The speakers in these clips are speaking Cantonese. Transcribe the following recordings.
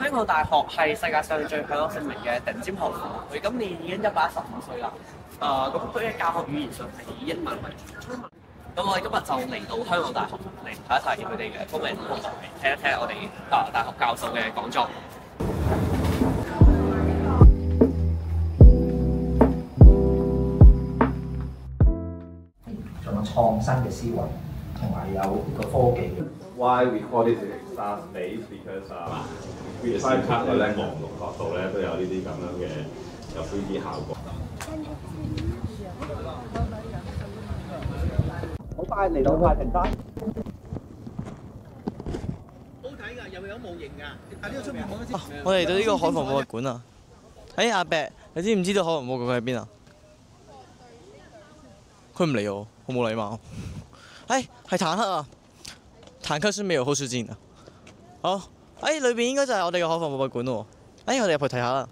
香港大學係世界上最享有盛名嘅頂尖學府，佢今年已經115歲啦。咁佢嘅教學語言上係以英文為主。咁我哋今日就嚟到香港大學嚟睇一睇佢哋嘅風名同埋聽一聽我哋大學教授嘅講座。仲有創新嘅思維，同埋有呢個科技。Why we call it Star Space? Because 3級嘅咧，網絡角度咧都有呢啲咁樣嘅有 3D 效果。好快嚟到太平山。好睇㗎，又有模型㗎。喺呢個出面冇得知。我嚟到呢個海防博物館啊！阿伯，你知唔知道海防博物館喺邊啊？佢唔理我，好冇禮貌。係坦克啊！坦克是沒有後視鏡的。好，裏邊應該就係我哋嘅海防博物館喎。我哋入去睇下啦。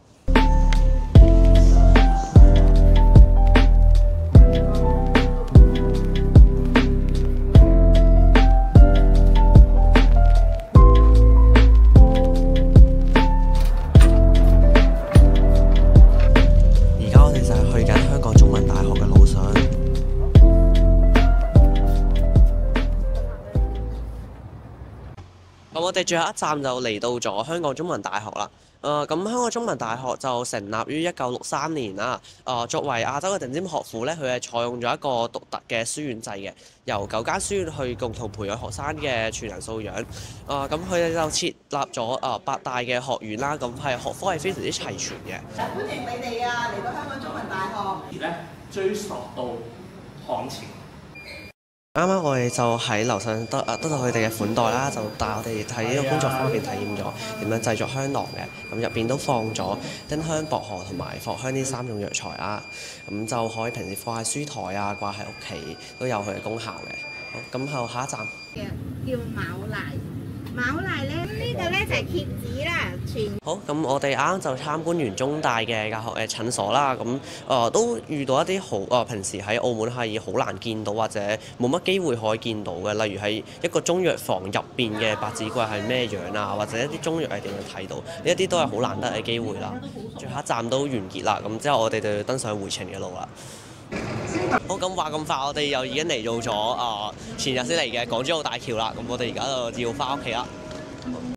而家我哋就係去緊香港中文大學嘅路上。咁我哋最後一站就嚟到咗香港中文大學啦。咁香港中文大學就成立於1963年啦。作為亞洲嘅頂尖學府咧，佢係採用咗一個獨特嘅書院制嘅，由9間書院去共同培養學生嘅全人素養。咁佢哋就設立咗8大嘅學院啦。咁係學科係非常之齊全嘅。歡迎你哋啊嚟到香港中文大學。咧追溯到漢朝。啱啱我哋就喺樓上得到佢哋嘅款待啦，就帶我哋喺呢個工作坊入邊體驗咗點樣製作香囊嘅。咁入邊都放咗丁香、薄荷同埋藿香呢3種藥材啦。咁就可以平時放喺書台啊，掛喺屋企都有佢嘅功效嘅。好，咁後下一站叫牡蠣。牡蠣咧，呢個咧就係蠍子啦，好，咁我哋啱啱就參觀完中大嘅教學診所啦，咁都遇到一啲好平時喺澳門係好難見到或者冇乜機會可以見到嘅，例如喺一個中藥房入邊嘅百子櫃係咩樣啊，或者一啲中藥係點樣睇到，呢一啲都係好難得嘅機會啦。最後一站都完結啦，咁之後我哋就要登上回程嘅路啦。好，咁話咁快，我哋又已經嚟到咗前日先嚟嘅港珠澳大橋啦，咁我哋而家就要翻屋企啦。